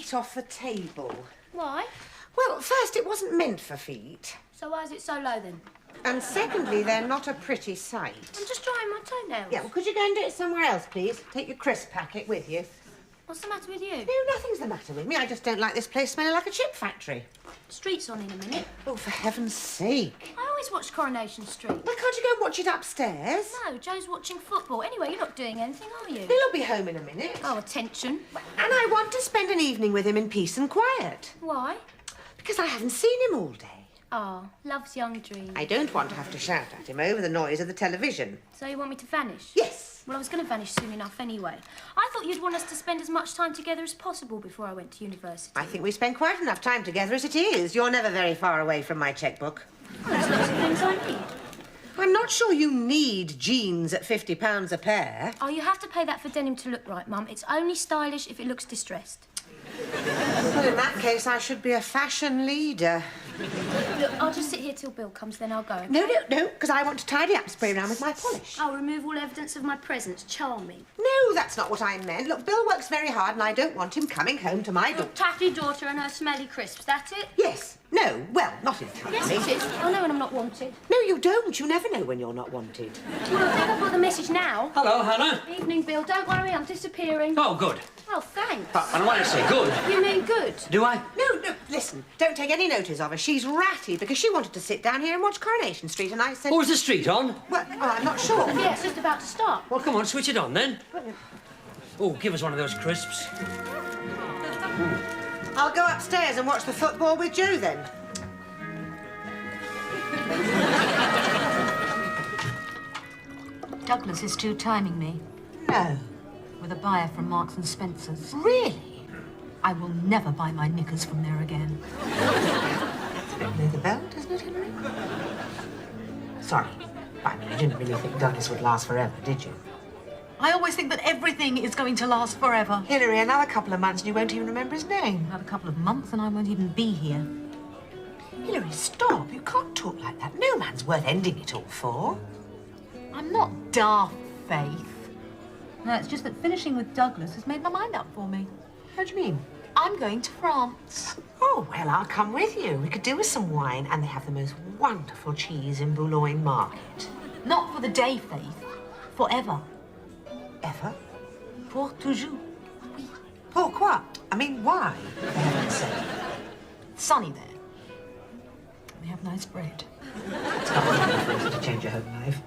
feet off the table. Why? Well, first, it wasn't meant for feet. So why is it so low then? And secondly, they're not a pretty sight. I'm just drying my toenails. Yeah, well, could you go and do it somewhere else, please? Take your crisp packet with you. What's the matter with you? No, nothing's the matter with me. I just don't like this place smelling like a chip factory. Street's on in a minute. Oh, for heaven's sake. I always watch Coronation Street. Well, can't you go and watch it upstairs? No, Joe's watching football. Anyway, you're not doing anything, are you? He'll be home in a minute. Oh, attention. And I want to spend an evening with him in peace and quiet. Why? Because I haven't seen him all day. Oh, love's young dream. I don't want to have to shout at him over the noise of the television. So you want me to vanish? Yes. Well, I was going to vanish soon enough anyway. I thought you'd want us to spend as much time together as possible before I went to university. I think we spend quite enough time together as it is. You're never very far away from my chequebook. Well, there's lots of things I need. I'm not sure you need jeans at £50 a pair. Oh, you have to pay that for denim to look right, Mum. It's only stylish if it looks distressed. Well, in that case, I should be a fashion leader. Look, I'll just sit here till Bill comes, then I'll go. Okay? No, because I want to tidy up, spray around with my polish. I'll remove all evidence of my presence. Charming. No, that's not what I meant. Look, Bill works very hard and I don't want him coming home to my door. Your tatty daughter and her smelly crisps, that's it? Yes. No, well, not in company. Yes, it is. I know when I'm not wanted. No, you don't. You never know when you're not wanted. Well, I think I've got the message now. Hello, Hannah. Evening, Bill. Don't worry, I'm disappearing. Oh, good. Oh, thanks. And when I say good... You mean good? Do I? No, listen. Don't take any notice of her. She's ratty because she wanted to sit down here and watch Coronation Street and I said... Oh, is the street on? Well, I'm not sure. Yeah, it's just about to start. Well, come on, switch it on, then. Oh, give us one of those crisps. I'll go upstairs and watch the football with Joe, then. Douglas is too timing me No. with a buyer from Marks and Spencer's. Really? I will never buy my knickers from there again. It's a bit near the belt, isn't it, Hilary? Sorry. I mean, you didn't really think Douglas would last forever, did you? I always think that everything is going to last forever. Hilary, another couple of months and you won't even remember his name. Another couple of months and I won't even be here. Hilary, stop. You can't talk like that. No man's worth ending it all for. I'm not daft, Faith. No, it's just that finishing with Douglas has made my mind up for me. How do you mean? I'm going to France. Oh, well, I'll come with you. We could do with some wine, and they have the most wonderful cheese in Boulogne Market. Not for the day, Faith. Forever. Ever? Pour toujours. Pourquoi? I mean, why? For heaven's sake. Sunny there. We have nice bread. It's not really easy to change your home life.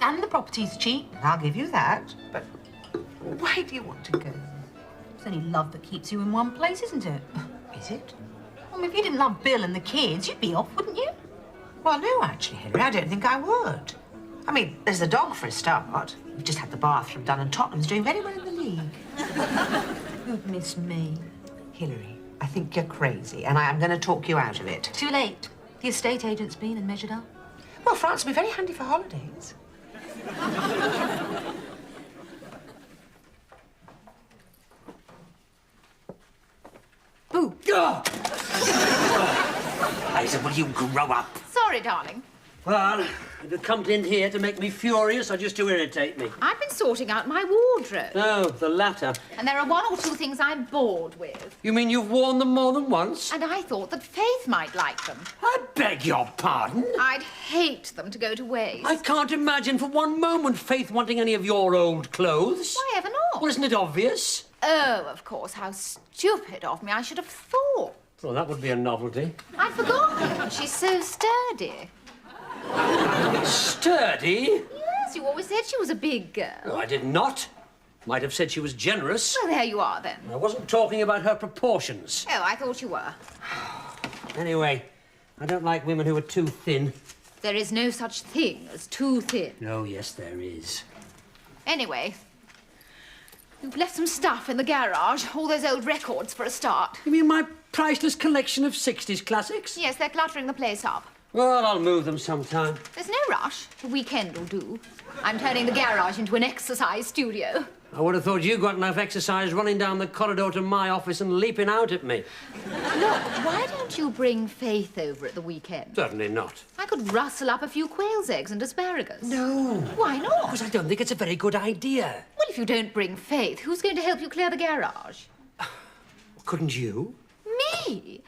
And the property's cheap. I'll give you that, but why do you want to go? It's only love that keeps you in one place, isn't it? Is it? Well, if you didn't love Bill and the kids, you'd be off, wouldn't you? Well, no, actually, Henry, I don't think I would. I mean, there's the dog for a start. We've just had the bathroom done and Tottenham's doing very well in the league. Goodness me. Hilary, I think you're crazy and I am going to talk you out of it. Too late. The estate agent's been and measured up. Well, France will be very handy for holidays. Boo. Isa, will you grow up? Sorry, darling. Well, you come in here to make me furious or just to irritate me? I've been sorting out my wardrobe. Oh, the latter. And there are one or two things I'm bored with. You mean you've worn them more than once? And I thought that Faith might like them. I beg your pardon? I'd hate them to go to waste. I can't imagine for one moment Faith wanting any of your old clothes. Why ever not? Well, isn't it obvious? Oh, of course. How stupid of me. I should have thought. Well, that would be a novelty. I'd forgotten. She's so sturdy. Sturdy? Yes, you always said she was a big girl. No, I did not. Might have said she was generous. Well, there you are, then. I wasn't talking about her proportions. Oh, I thought you were. Anyway, I don't like women who are too thin. There is no such thing as too thin. Oh, yes, there is. Anyway, you've left some stuff in the garage. All those old records for a start. You mean my priceless collection of 60s classics? Yes, they're cluttering the place up. Well, I'll move them sometime. There's no rush. The weekend will do. I'm turning the garage into an exercise studio. I would have thought you got enough exercise running down the corridor to my office and leaping out at me. Look, why don't you bring Faith over at the weekend? Certainly not. I could rustle up a few quail's eggs and asparagus. No. Why not? Because I don't think it's a very good idea. Well, if you don't bring Faith, who's going to help you clear the garage? Couldn't you? Me?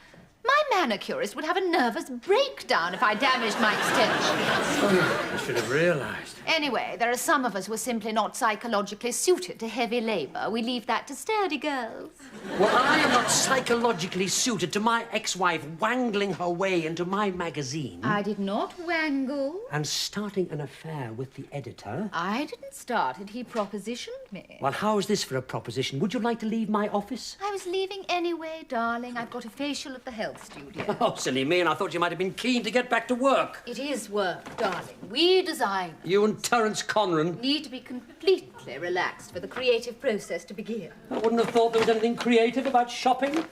My manicurist would have a nervous breakdown if I damaged my extensions. I should have realised. Anyway, there are some of us who are simply not psychologically suited to heavy labour. We leave that to sturdy girls. Well, I am not psychologically suited to my ex-wife wangling her way into my magazine I did not wangle. and starting an affair with the editor. I didn't start it. He propositioned me. Well, how is this for a proposition? Would you like to leave my office? I was leaving anyway, darling. I've got a facial at the health studio. Oh, silly me, and I thought you might have been keen to get back to work. It is work, darling. We designers You and Terence Conran. need to be completely relaxed for the creative process to begin. I wouldn't have thought there was anything creative about shopping.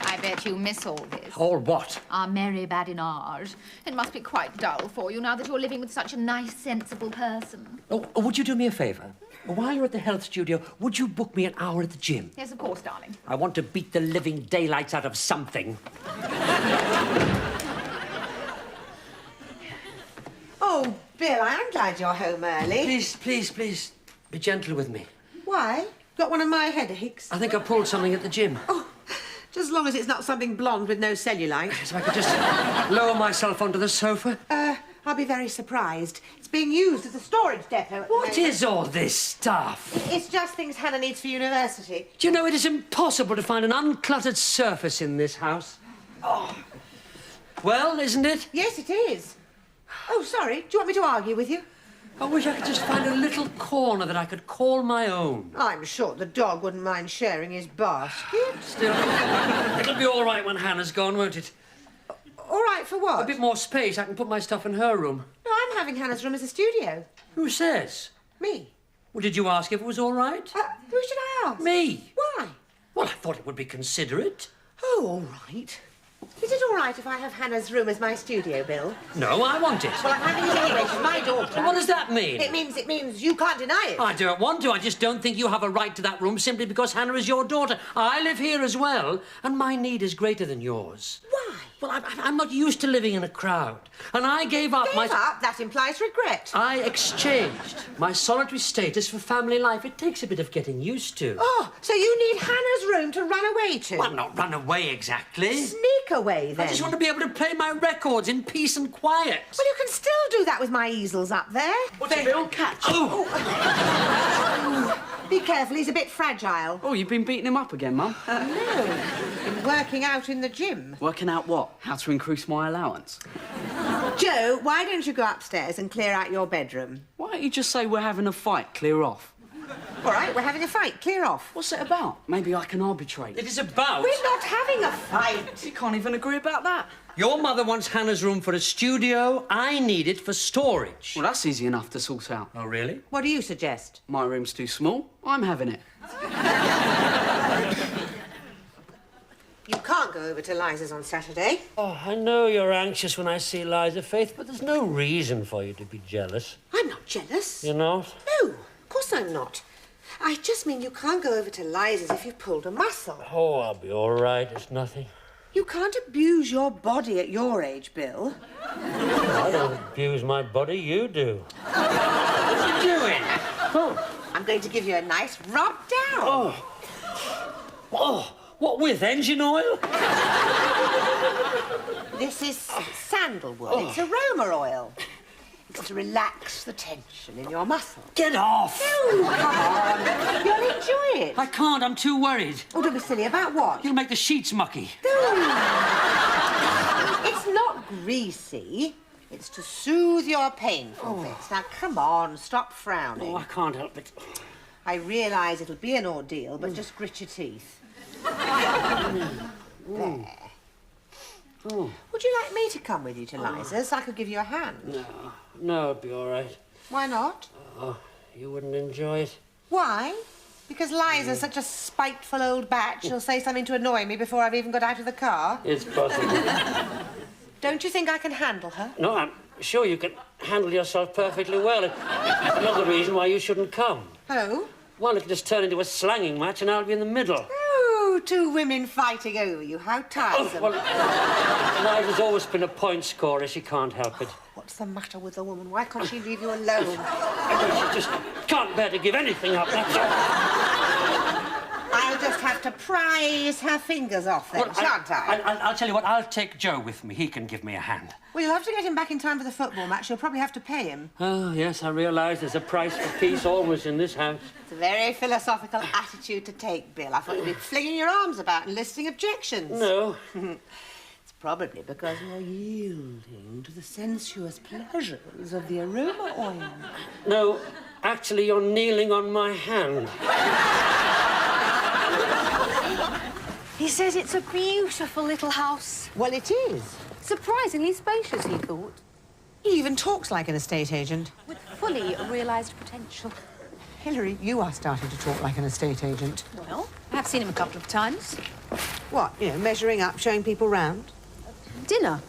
I bet you miss all this. All what? Our merry badinage. It must be quite dull for you now that you're living with such a nice, sensible person. Oh, would you do me a favour? While you're at the health studio, would you book me an hour at the gym? Yes, of course, darling. I want to beat the living daylights out of something. Oh, Bill, I am glad you're home early. Please, be gentle with me. Why? Got one of my headaches? I think I pulled something at the gym. Oh, just as long as it's not something blonde with no cellulite. So I could just lower myself onto the sofa. I'll be very surprised. It's being used as a storage depot. What is all this stuff? It's just things Hannah needs for university. Do you know it is impossible to find an uncluttered surface in this house? Oh. Well, isn't it? Yes, it is. Oh, sorry. Do you want me to argue with you? I wish I could just find a little corner that I could call my own. I'm sure the dog wouldn't mind sharing his basket. Still, it'll be all right when Hannah's gone, won't it? All right, for what? A bit more space, I can put my stuff in her room. No, I'm having Hannah's room as a studio. Who says? Me. Well, did you ask if it was all right? Who should I ask? Me. Why? Well, I thought it would be considerate. Oh, all right. Is it all right if I have Hannah's room as my studio, Bill? No, I want it. Well, I'm having it anyway. She's my daughter. What does that mean? It means you can't deny it. I don't want to. I just don't think you have a right to that room simply because Hannah is your daughter. I live here as well, and my need is greater than yours. Why? Well, I'm not used to living in a crowd, and I gave up my... Give up? That implies regret. I exchanged my solitary status for family life. It takes a bit of getting used to. Oh, so you need Hannah's room to run away to? Well, not run away exactly. Sneak away, then. I just want to be able to play my records in peace and quiet. Well, you can still do that with my easels up there. What's it, Bill? Catch. Oh! Be careful, he's a bit fragile. Oh, you've been beating him up again, Mum? No, been working out in the gym. Working out what? How to increase my allowance? Joe, why don't you go upstairs and clear out your bedroom? Why don't you just say we're having a fight, clear off? All right, we're having a fight. Clear off. What's it about? Maybe I can arbitrate. It is about... We're not having a fight. You can't even agree about that. Your mother wants Hannah's room for a studio. I need it for storage. Well, that's easy enough to sort out. Oh, really? What do you suggest? My room's too small. I'm having it. You can't go over to Liza's on Saturday. Oh, I know you're anxious when I see Liza, Faith, but there's no reason for you to be jealous. I'm not jealous. You're not? No, of course I'm not. I just mean you can't go over to Liza's if you've pulled a muscle. Oh, I'll be all right. It's nothing. You can't abuse your body at your age, Bill. I don't abuse my body. You do. What are you doing? Oh, I'm going to give you a nice rub down. Oh, what with? Engine oil? This is sandalwood. It's aroma oil. It's to relax the tension in your muscle. Get off! Oh, come on. You'll enjoy it. I can't. I'm too worried. Oh, don't be silly. About what? You'll make the sheets mucky. It's not greasy. It's to soothe your painful bits. Now, come on. Stop frowning. Oh, I can't help it. I realise it'll be an ordeal, but just grit your teeth. There. Oh. Would you like me to come with you to Liza's? I could give you a hand. No, it'd be all right. Why not? Oh, you wouldn't enjoy it. Why? Because Liza's such a spiteful old bat, she'll say something to annoy me before I've even got out of the car. It's possible. Don't you think I can handle her? No, I'm sure you can handle yourself perfectly well. Another reason why you shouldn't come. Oh? Well, it'll just turn into a slanging match and I'll be in the middle. Oh, two women fighting over you. How tiresome. Liza's always been a point scorer. She can't help it. What's the matter with the woman? Why can't she leave you alone? She just can't bear to give anything up, that's all. I'll just have to prise her fingers off then, shan't I? I'll tell you what, I'll take Joe with me. He can give me a hand. Well, you'll have to get him back in time for the football match. You'll probably have to pay him. Oh, yes, I realise there's a price for peace always in this house. It's a very philosophical attitude to take, Bill. I thought you'd be flinging your arms about and listing objections. No. It's probably because you're yielding to the sensuous pleasures of the aroma oil. No, actually, you're kneeling on my hand. He says it's a beautiful little house. Well, it is. Surprisingly spacious, he thought. He even talks like an estate agent. With fully realised potential. Hilary, you are starting to talk like an estate agent. Well, I've seen him a couple of times. What, you know, measuring up, showing people round? Dinner.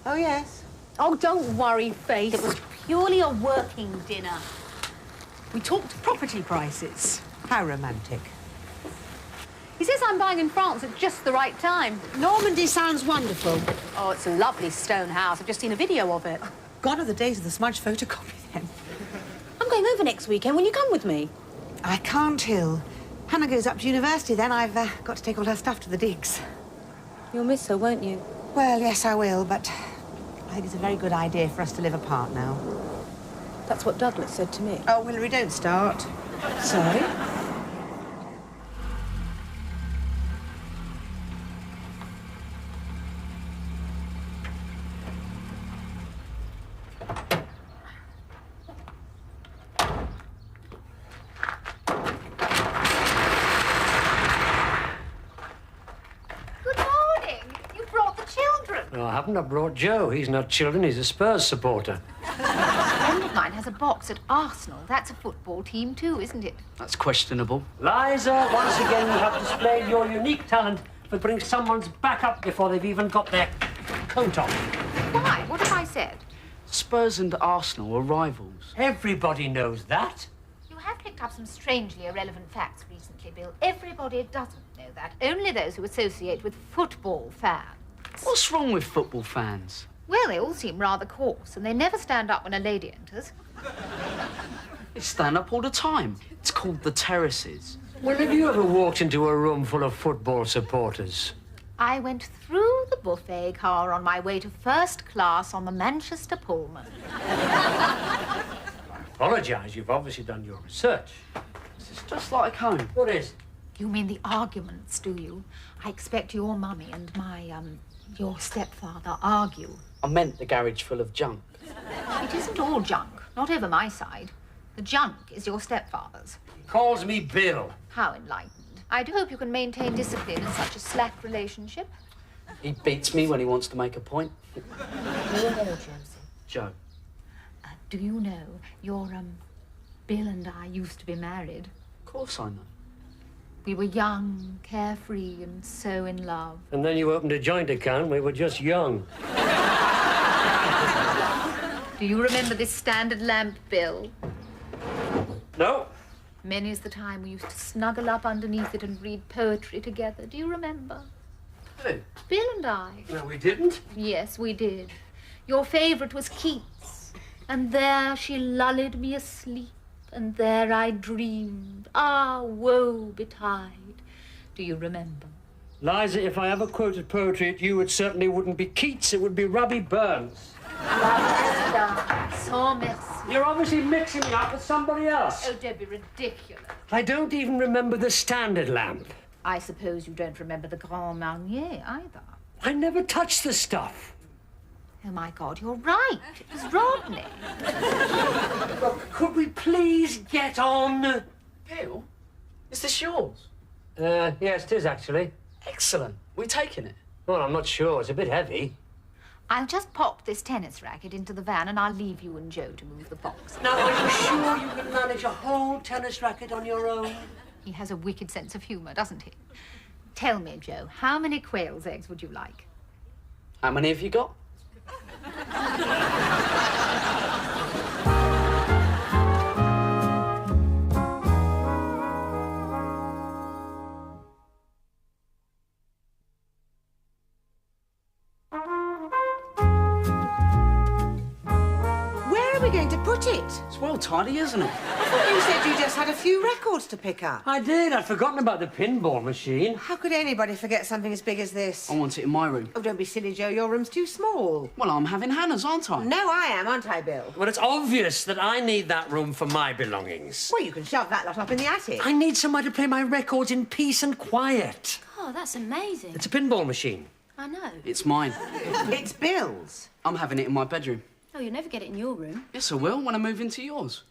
Oh, yes. Oh, don't worry, Faith. It was purely a working dinner. We talked property prices. How romantic. He says I'm buying in France at just the right time. Normandy sounds wonderful. Oh, it's a lovely stone house. I've just seen a video of it. Gone are the days of the smudge photocopy, then. I'm going over next weekend. Will you come with me? I can't, Hill. Hannah goes up to university, then I've got to take all her stuff to the digs. You'll miss her, won't you? Well, yes, I will, but I think it's a very good idea for us to live apart now. That's what Douglas said to me. Oh, Hilary, don't start. Sorry? Good morning. You brought the children. No, I haven't. I brought Joe. He's not children. He's a Spurs supporter. A friend of mine has a box at Arsenal. That's a football team too, isn't it? That's questionable. Liza, once again, you have displayed your unique talent for putting someone's back up before they've even got their coat on. Why? What have I said? Spurs and Arsenal are rivals. Everybody knows that. You have picked up some strangely irrelevant facts recently, Bill. Everybody doesn't know that. Only those who associate with football fans. What's wrong with football fans? Well, they all seem rather coarse, and they never stand up when a lady enters. They stand up all the time. It's called the terraces. Well, have you ever walked into a room full of football supporters? I went through the buffet car on my way to first class on the Manchester Pullman. Apologise, you've obviously done your research. This is just like home. What is? You mean the arguments, do you? I expect your mummy and your stepfather argue. I meant the garage full of junk. It isn't all junk, not over my side. The junk is your stepfather's. He calls me Bill. How enlightened. I do hope you can maintain discipline in such a slack relationship. He beats me when he wants to make a point. Do you know, Josie? Joe. Do you know your, Bill and I used to be married? Of course I know. We were young, carefree, and so in love. And then you opened a joint account. We were just young. Do you remember this standard lamp, Bill? No. Many's the time we used to snuggle up underneath it and read poetry together. Do you remember? Who? Bill and I. No, we didn't. Yes, we did. Your favourite was Keats. And there she lulled me asleep, and there I dreamed. Ah, woe betide. Do you remember? Liza, if I ever quoted poetry at you, it certainly wouldn't be Keats. It would be Robbie Burns. Sans merci. You're obviously mixing me up with somebody else. Oh, don't be ridiculous. I don't even remember the standard lamp. I suppose you don't remember the Grand Marnier either. I never touched the stuff. Oh, my God, you're right. It was Rodney. Could we please get on? Bill? Is this yours? Yes, it is actually. Excellent. We're taking it. Well, I'm not sure. It's a bit heavy. I'll just pop this tennis racket into the van and I'll leave you and Joe to move the box. Now, are you sure you can manage a whole tennis racket on your own? He has a wicked sense of humour, doesn't he? Tell me, Joe, how many quail's eggs would you like? How many have you got? Where are we going to put it? It's well tidy, isn't it? I thought you said you just had a few records to pick up. I did. I'd forgotten about the pinball machine. How could anybody forget something as big as this? I want it in my room. Oh, don't be silly, Joe. Your room's too small. Well, I'm having Hannah's, aren't I? No, I am, aren't I, Bill? Well, it's obvious that I need that room for my belongings. Well, you can shove that lot up in the attic. I need somewhere to play my records in peace and quiet. Oh, that's amazing. It's a pinball machine. I know. It's mine. It's Bill's. I'm having it in my bedroom. Oh, you'll never get it in your room. Yes, I will when I move into yours.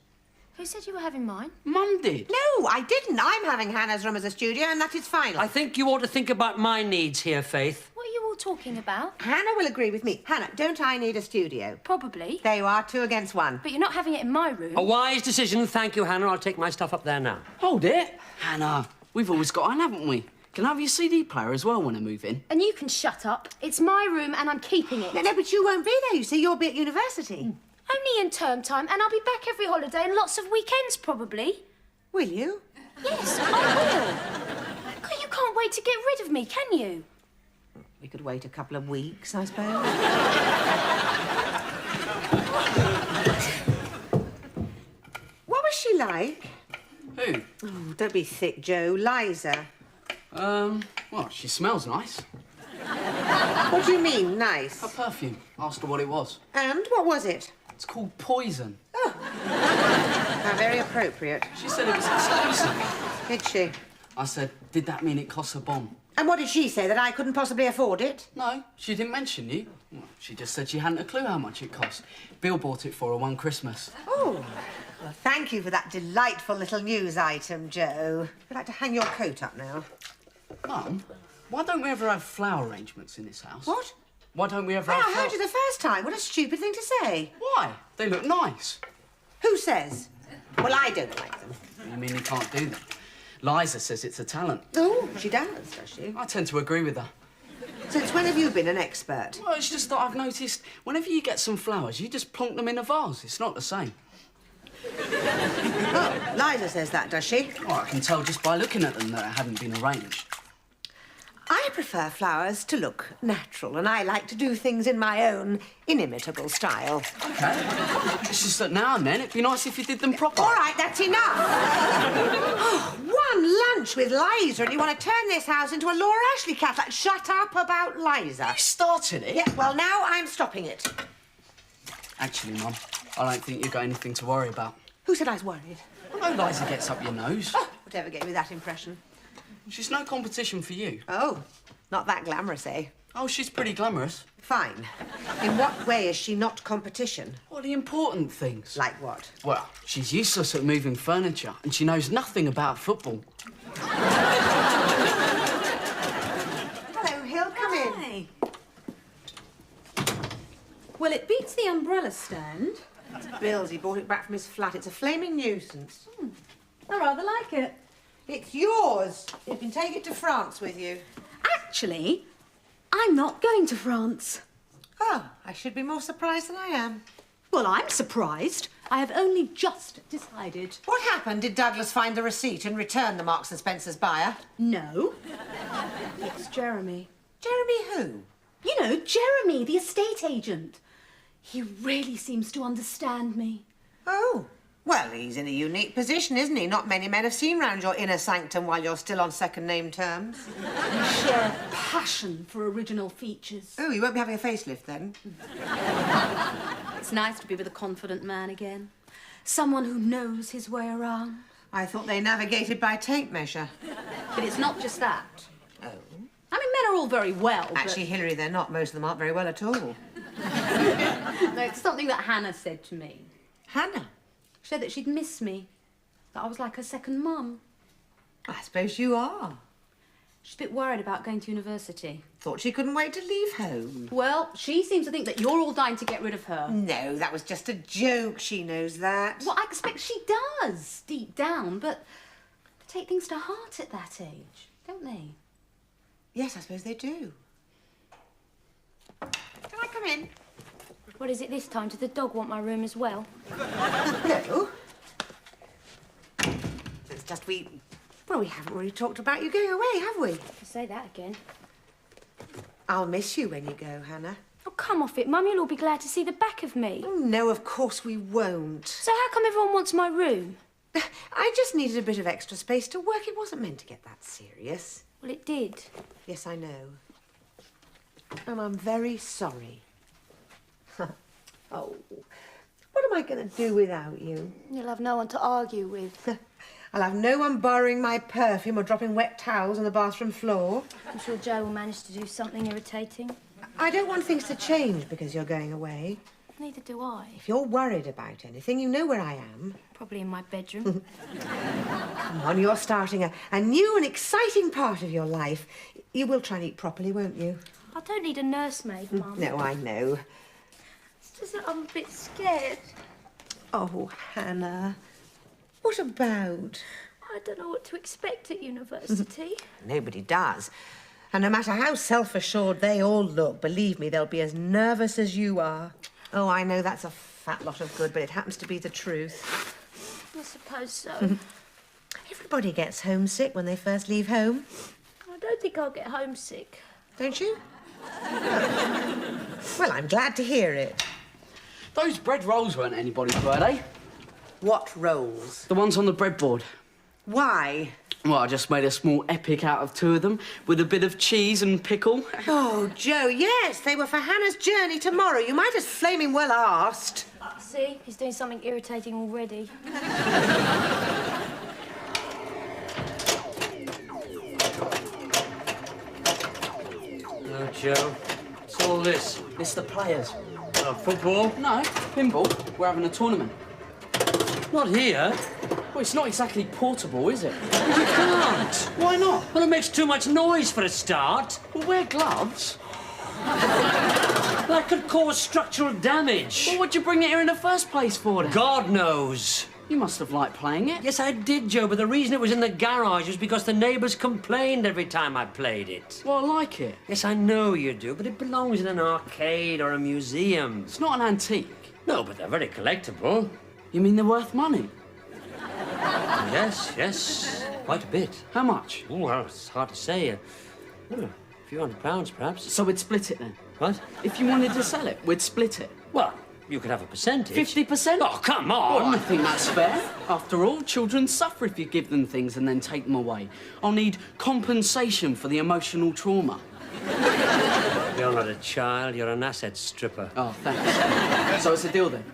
Who said you were having mine? Mum did. No, I didn't. I'm having Hannah's room as a studio, and that is final. I think you ought to think about my needs here, Faith. What are you all talking about? Hannah will agree with me. Hannah, don't I need a studio? Probably. There you are, 2 against 1. But you're not having it in my room. A wise decision. Thank you, Hannah. I'll take my stuff up there now. Hold it. Hannah, we've always got one, haven't we? Can I have your CD player as well when I move in? And you can shut up. It's my room and I'm keeping it. No, but you won't be there, you see. You'll be at university. Only in term time, and I'll be back every holiday and lots of weekends, probably. Will you? Yes, I will. God, you can't wait to get rid of me, can you? We could wait a couple of weeks, I suppose. What was she like? Who? Oh, don't be thick, Joe. Liza. Well, she smells nice. What do you mean, nice? Her perfume. Asked her what it was. And what was it? It's called Poison. How very appropriate. She said it was exclusive. Did she? I said, did that mean it costs a bomb? And what did she say, that I couldn't possibly afford it? No, she didn't mention you. Well, she just said she hadn't a clue how much it cost. Bill bought it for her one Christmas. Oh, well, thank you for that delightful little news item, Joe. I'd like to hang your coat up now. Mum, why don't we ever have flower arrangements in this house? What? Why don't we ever Oh, have I heard you the first time. What a stupid thing to say. Why? They look nice. Who says? Well, I don't like them. You mean you can't do them? Liza says it's a talent. Oh, she does she? I tend to agree with her. Since when have you been an expert? Well, it's just that I've noticed whenever you get some flowers, you just plonk them in a vase. It's not the same. Oh, Liza says that, does she? Well, I can tell just by looking at them that it hadn't been arranged. I prefer flowers to look natural, and I like to do things in my own inimitable style. Okay. It's just that now and then it'd be nice if you did them properly. All right, that's enough. Oh, one lunch with Liza, and you want to turn this house into a Laura Ashley catalog. Shut up about Liza. You started it. Yeah, well, now I'm stopping it. Actually, Mum, I don't think you've got anything to worry about. Who said I was worried? I know Liza gets up your nose. Oh, whatever gave me that impression. She's no competition for you. Oh, not that glamorous, eh? Oh, she's pretty glamorous. Fine. In what way is she not competition? What are the important things? Like what? Well, she's useless at moving furniture, and she knows nothing about football. Hello, Hill, come in. Hi. Well, it beats the umbrella stand. It's Bill's. He bought it back from his flat. It's a flaming nuisance. I rather like it. It's yours. You can take it to France with you. Actually, I'm not going to France. Oh, I should be more surprised than I am. Well, I'm surprised. I have only just decided. What happened? Did Douglas find the receipt and return the Marks and Spencer's buyer? No. It's Jeremy. Jeremy who? You know, Jeremy, the estate agent. He really seems to understand me. Oh. Well, he's in a unique position, isn't he? Not many men have seen round your inner sanctum while you're still on second-name terms. We share a passion for original features. Oh, you won't be having a facelift then? It's nice to be with a confident man again. Someone who knows his way around. I thought they navigated by tape measure. But it's not just that. Oh. I mean, men are all very well, Actually, Hilary, they're not. Most of them aren't very well at all. but... No, it's something that Hannah said to me. Hannah? She said that she'd miss me, that I was like her second mum. I suppose you are. She's a bit worried about going to university. Thought she couldn't wait to leave home. Well, she seems to think that you're all dying to get rid of her. No, that was just a joke. She knows that. Well, I expect she does, deep down, but they take things to heart at that age, don't they? Yes, I suppose they do. Can I come in? What is it this time? Did the dog want my room as well? No. It's just we haven't really talked about you going away, have we? I say that again. I'll miss you when you go, Hannah. Oh, come off it, Mum. You'll all be glad to see the back of me. Oh, no, of course we won't. So how come everyone wants my room? I just needed a bit of extra space to work. It wasn't meant to get that serious. Well, it did. Yes, I know. And I'm very sorry. Oh, what am I going to do without you? You'll have no one to argue with. I'll have no one borrowing my perfume or dropping wet towels on the bathroom floor. I'm sure Joe will manage to do something irritating. I don't want things to change because you're going away. Neither do I. If you're worried about anything, you know where I am. Probably in my bedroom. Come on, you're starting a new and exciting part of your life. You will try and eat properly, won't you? I don't need a nursemaid, Mum. No, I know. It's just that I'm a bit scared. Oh, Hannah. What about? I don't know what to expect at university. Nobody does. And no matter how self-assured they all look, believe me, they'll be as nervous as you are. Oh, I know that's a fat lot of good, but it happens to be the truth. I suppose so. Everybody gets homesick when they first leave home, I don't think I'll get homesick. don't you? Well, I'm glad to hear it. Those bread rolls weren't anybody's, were they? What rolls? The ones on the breadboard. Why? Well, I just made a small epic out of 2 of them with a bit of cheese and pickle. Oh, Joe, yes, they were for Hannah's journey tomorrow. You might as flaming well asked. See, he's doing something irritating already. Oh, Joe, what's all this? It's the players. Football? No, pinball. We're having a tournament. Not here. Well, it's not exactly portable, is it? You can't. Why not? Well, it makes too much noise for a start. Well, wear gloves. That could cause structural damage. Well, what'd you bring it here in the first place for, then? God knows. You must have liked playing it. Yes, I did, Joe, but the reason it was in the garage was because the neighbours complained every time I played it. Well, I like it. Yes, I know you do, but it belongs in an arcade or a museum. It's not an antique. No, but they're very collectible. You mean they're worth money? Yes, quite a bit. How much? Oh, well, it's hard to say. A few £100, perhaps. So we'd split it then. What? If you wanted to sell it, we'd split it. Well, you could have a percentage. 50%? Oh, come Well, on! I think that's fair. After all, children suffer if you give them things and then take them away. I'll need compensation for the emotional trauma. You're not a child, you're an asset stripper. Oh, thanks. So it's a deal then?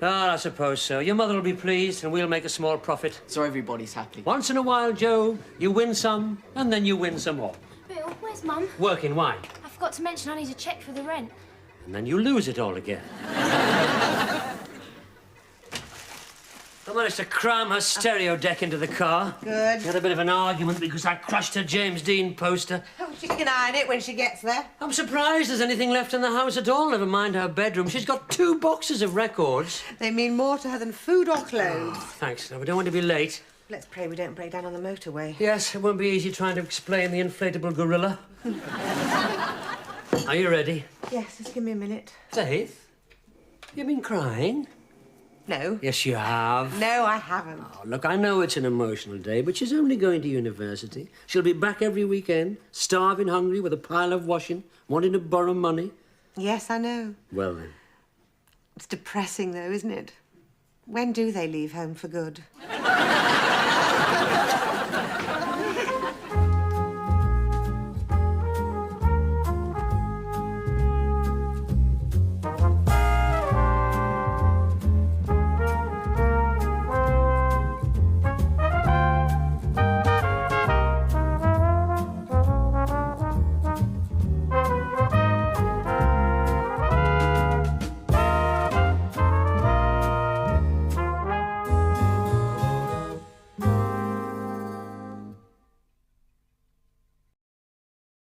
Oh, I suppose so. Your mother will be pleased and we'll make a small profit. So everybody's happy. Once in a while, Joe, you win some and then you win some more. Bill, where's Mum? Working why? I forgot to mention I need a cheque for the rent. And then you lose it all again. I managed to cram her stereo deck into the car. Good. We had a bit of an argument because I crushed her James Dean poster. Oh, she can iron it when she gets there. I'm surprised there's anything left in the house at all, never mind her bedroom. She's got 2 boxes of records. They mean more to her than food or clothes. Thanks. Now, we don't want to be late. Let's pray we don't break down on the motorway. Yes, it won't be easy trying to explain the inflatable gorilla. Are you ready? Yes, just give me a minute. Faith, you've been crying? No. Yes, you have. No, I haven't. Oh, look, I know it's an emotional day, but she's only going to university. She'll be back every weekend, starving hungry with a pile of washing, wanting to borrow money. Yes, I know. Well, then. It's depressing, though, isn't it? When do they leave home for good?